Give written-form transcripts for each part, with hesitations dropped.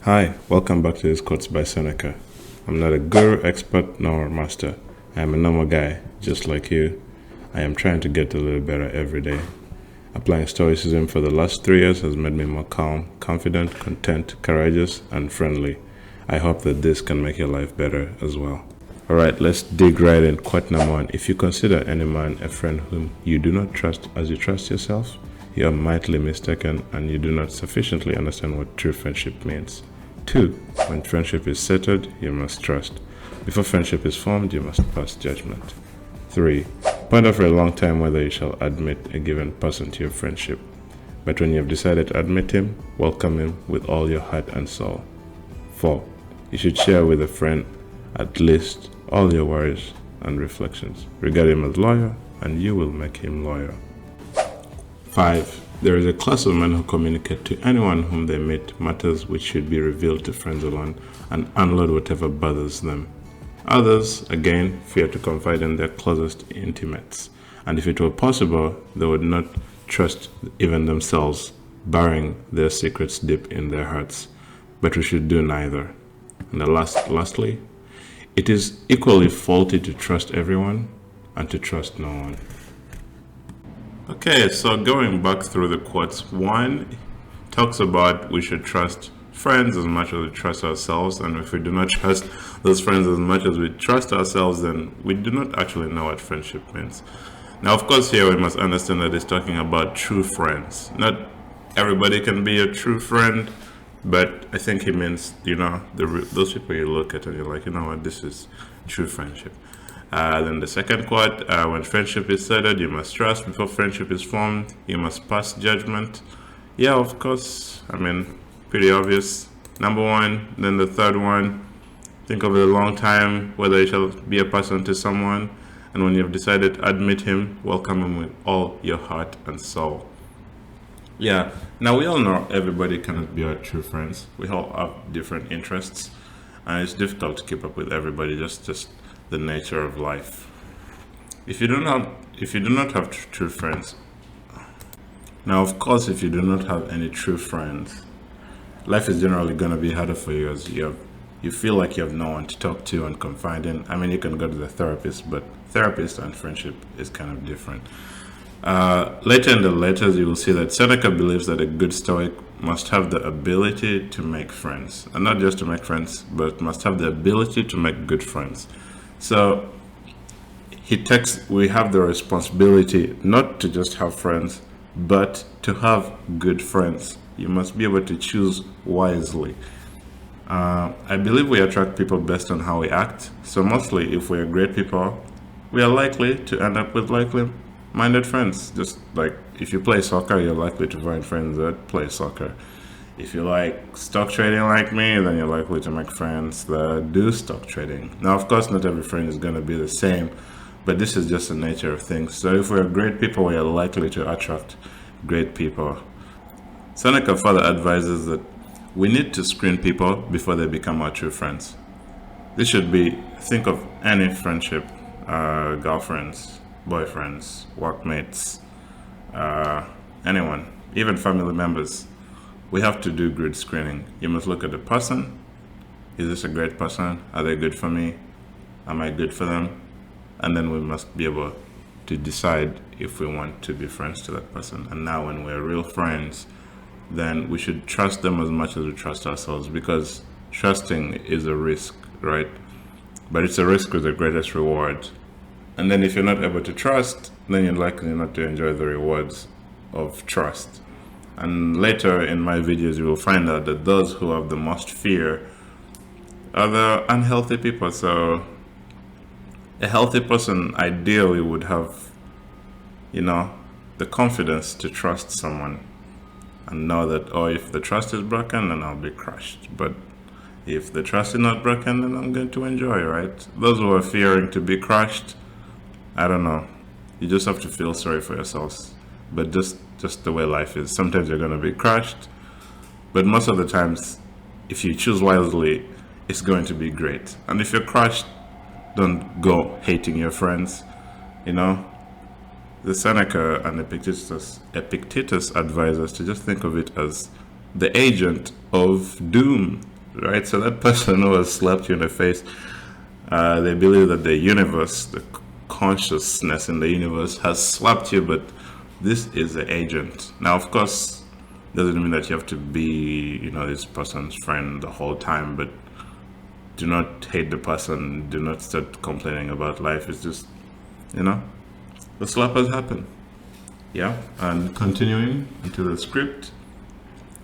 Hi, welcome back to this quotes by Seneca. I'm not a guru, expert, nor master. I am a normal guy, just like you. I am trying to get a little better every day. Applying Stoicism for the last 3 years has made me more calm, confident, content, courageous, and friendly. I hope that this can make your life better as well. Alright, let's dig right in. Quote number 1. If you consider any man a friend whom you do not trust as you trust yourself, you are mightily mistaken and you do not sufficiently understand what true friendship means. 2. When friendship is settled, you must trust. Before friendship is formed, you must pass judgment. 3. Ponder for a long time whether you shall admit a given person to your friendship. But when you have decided to admit him, welcome him with all your heart and soul. 4. You should share with a friend at least all your worries and reflections. Regard him as loyal, and you will make him loyal. 5. There is a class of men who communicate to anyone whom they meet matters which should be revealed to friends alone and unload whatever bothers them. Others, again, fear to confide in their closest intimates, and if it were possible, they would not trust even themselves, burying their secrets deep in their hearts. But we should do neither. And lastly, it is equally faulty to trust everyone and to trust no one. Okay, so going back through the quotes, 1 talks about we should trust friends as much as we trust ourselves, and if we do not trust those friends as much as we trust ourselves, then we do not actually know what friendship means. Now, of course, here we must understand that it's talking about true friends. Not everybody can be a true friend, but I think he means, those people you look at and you're like, you know what, this is true friendship. Then the second quote, when friendship is settled, you must trust. Before friendship is formed, you must pass judgment. Yeah, of course. Pretty obvious. Number 1. Then the third one, think of it a long time, whether you shall be a person to someone. And when you have decided to admit him, welcome him with all your heart and soul. Yeah, now we all know everybody cannot be our true friends. We all have different interests, and it's difficult to keep up with everybody, just the nature of life. If you do not have true friends, now of course, if you do not have any true friends, life is generally going to be harder for you, as you feel like you have no one to talk to and confide in. You can go to the therapist, but therapist and friendship is kind of different. Later in the letters, you will see that Seneca believes that a good Stoic must have the ability to make friends, and not just to make friends, but must have the ability to make good friends. So we have the responsibility not to just have friends, but to have good friends. You must be able to choose wisely. I believe we attract people based on how we act. So mostly, if we are great people, we are likely to end up with likely-minded friends. Just like if you play soccer, you're likely to find friends that play soccer. If you like stock trading like me, then you're likely to make friends that do stock trading. Now, of course, not every friend is going to be the same, but this is just the nature of things. So if we're great people, we are likely to attract great people. Seneca further advises that we need to screen people before they become our true friends. This should be, think of any friendship, girlfriends, boyfriends, workmates, anyone, even family members. We have to do grid screening. You must look at the person. Is this a great person? Are they good for me? Am I good for them? And then we must be able to decide if we want to be friends to that person. And now when we're real friends, then we should trust them as much as we trust ourselves, because trusting is a risk, right? But it's a risk with the greatest reward. And then if you're not able to trust, then you're likely not to enjoy the rewards of trust. And later in my videos, you will find out that those who have the most fear are the unhealthy people. So a healthy person ideally would have, the confidence to trust someone and know that, if the trust is broken, then I'll be crushed. But if the trust is not broken, then I'm going to enjoy, right? Those who are fearing to be crushed, I don't know. You just have to feel sorry for yourselves. But just the way life is. Sometimes you're going to be crushed, but most of the times, if you choose wisely, it's going to be great. And if you're crushed, don't go hating your friends. The Seneca and Epictetus advise us to just think of it as the agent of doom, right? So that person who has slapped you in the face, they believe that the universe, the consciousness in the universe has slapped you, but this is the agent. Now, of course, doesn't mean that you have to be, this person's friend the whole time, but do not hate the person. Do not start complaining about life. It's just, the slap has happened. Yeah, and continuing into the script.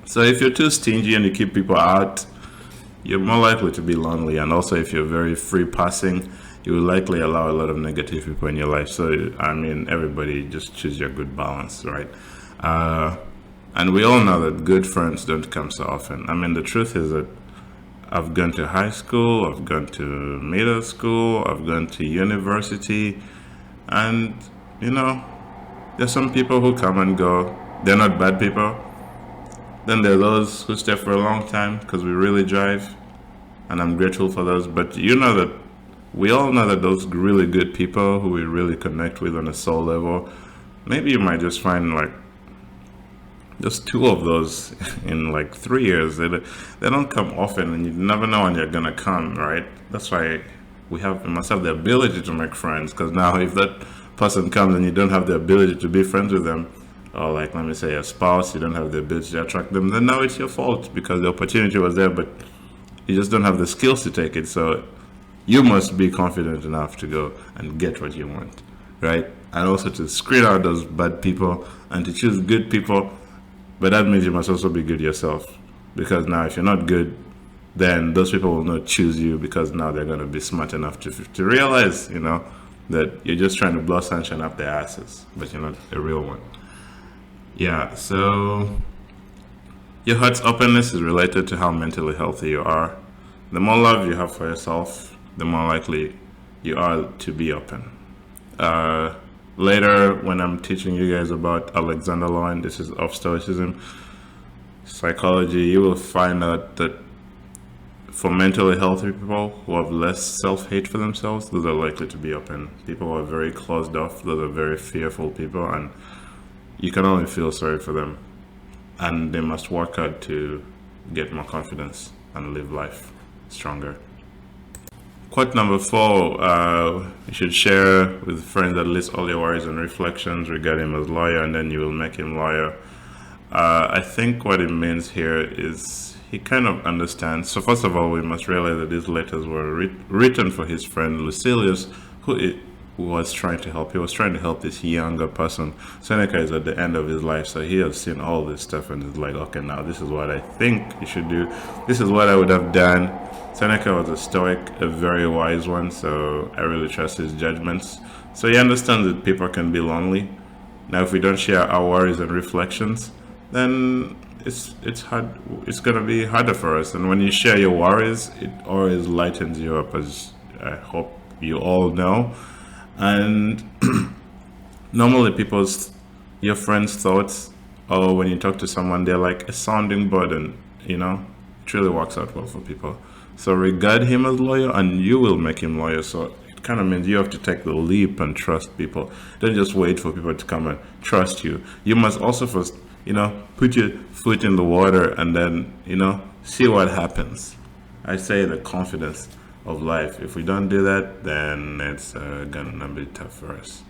So if you're too stingy and you keep people out, you're more likely to be lonely. And also, if you're very free passing, you will likely allow a lot of negative people in your life. So, everybody just choose your good balance, right? And we all know that good friends don't come so often. The truth is that I've gone to high school, I've gone to middle school, I've gone to university, and, there's some people who come and go. They're not bad people. Then there are those who stay for a long time because we really drive, and I'm grateful for those. But we all know that those really good people who we really connect with on a soul level, maybe you might just find just two of those in 3 years. They don't come often, and you never know when they're gonna come, right? That's why we must have the ability to make friends, because now if that person comes and you don't have the ability to be friends with them, or let me say a spouse, you don't have the ability to attract them, then now it's your fault because the opportunity was there, but you just don't have the skills to take it. So you must be confident enough to go and get what you want, right? And also to screen out those bad people and to choose good people. But that means you must also be good yourself, because now if you're not good, then those people will not choose you, because now they're going to be smart enough to realize, that you're just trying to blow sunshine up their asses, but you're not a real one. Yeah, so your heart's openness is related to how mentally healthy you are. The more love you have for yourself, the more likely you are to be open. Later, when I'm teaching you guys about Alexander Lowen, this is of Stoicism, psychology, you will find out that for mentally healthy people who have less self-hate for themselves, those are likely to be open. People who are very closed off, those are very fearful people, and you can only feel sorry for them. And they must work hard to get more confidence and live life stronger. Quote number 4, you should share with friends at least all your worries and reflections regarding him as lawyer, and then you will make him lawyer. I think what it means here is he kind of understands. So first of all, we must realize that these letters were written for his friend Lucilius, who was trying to help. He was trying to help this younger person. Seneca is at the end of his life, so he has seen all this stuff and is like, okay, now this is what I think you should do. This is what I would have done. Seneca was a Stoic, a very wise one, so I really trust his judgments. So he understands that people can be lonely. Now, if we don't share our worries and reflections, then it's hard. It's gonna be harder for us. And when you share your worries, it always lightens you up, as I hope you all know. And normally your friends' thoughts, or when you talk to someone, they're like a sounding board, and it really works out well for people. So regard him as lawyer, and you will make him lawyer. So it kind of means you have to take the leap and trust people. Don't just wait for people to come and trust you. You must also first, put your foot in the water and then, see what happens. I say the confidence of life. If we don't do that, then it's gonna be tough for us.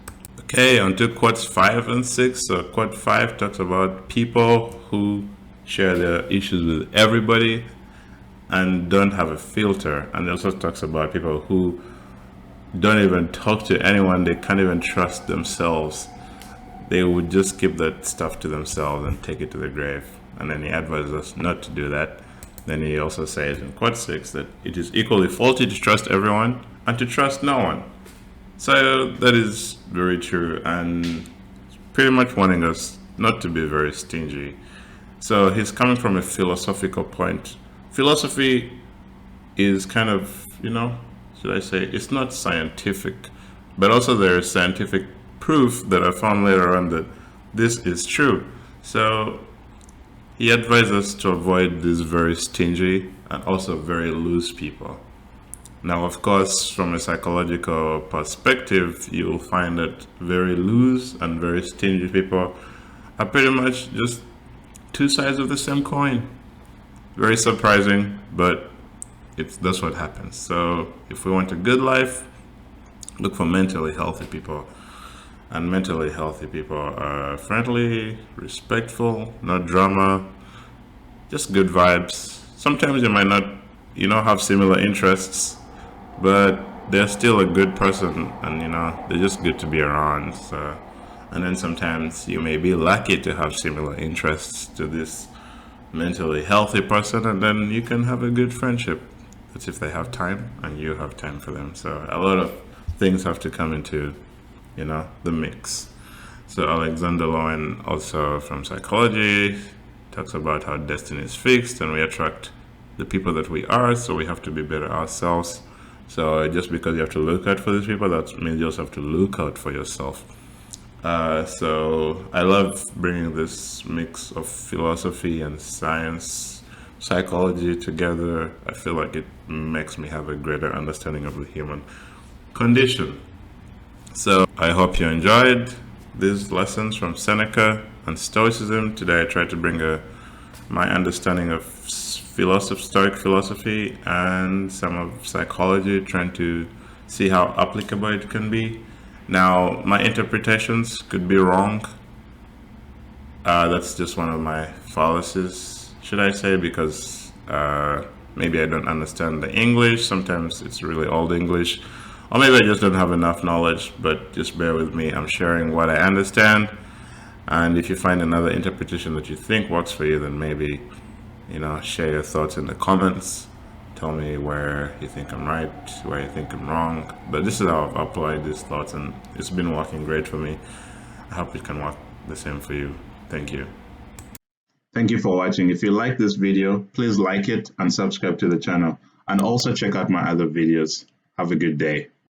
Okay, on to quotes 5 and 6. So quote 5 talks about people who share their issues with everybody and don't have a filter. And it also talks about people who don't even talk to anyone. They can't even trust themselves. They would just keep that stuff to themselves and take it to the grave. And then he advises us not to do that. Then he also says in quote 6 that it is equally faulty to trust everyone and to trust no one. So that is very true, and pretty much wanting us not to be very stingy. So he's coming from a philosophical point. Philosophy is kind of, should I say, it's not scientific, but also there is scientific proof that I found later on that this is true. So he advised us to avoid these very stingy and also very loose people. Now, of course, from a psychological perspective, you'll find that very loose and very stingy people are pretty much just two sides of the same coin. Very surprising, but that's what happens. So if we want a good life, look for mentally healthy people. And mentally healthy people are friendly, respectful, no drama, just good vibes. Sometimes you might not, have similar interests, but they're still a good person, and they're just good to be around. So, and then sometimes you may be lucky to have similar interests to this mentally healthy person, and then you can have a good friendship. That's if they have time and you have time for them. So a lot of things have to come into, the mix. So Alexander Lowen, also from psychology, talks about how destiny is fixed and we attract the people that we are, so we have to be better ourselves. So just because you have to look out for these people, that means you also have to look out for yourself. So I love bringing this mix of philosophy and science, psychology together. I feel like it makes me have a greater understanding of the human condition. So I hope you enjoyed these lessons from Seneca and Stoicism. Today I tried to bring my understanding of Stoic philosophy and some of psychology, trying to see how applicable it can be. Now, my interpretations could be wrong. That's just one of my fallacies, should I say, because maybe I don't understand the English. Sometimes it's really old English. Or maybe I just don't have enough knowledge, but just bear with me. I'm sharing what I understand. And if you find another interpretation that you think works for you, then maybe, share your thoughts in the comments. Tell me where you think I'm right, where you think I'm wrong. But this is how I've applied these thoughts, and it's been working great for me. I hope it can work the same for you. Thank you. Thank you for watching. If you like this video, please like it and subscribe to the channel. And also check out my other videos. Have a good day.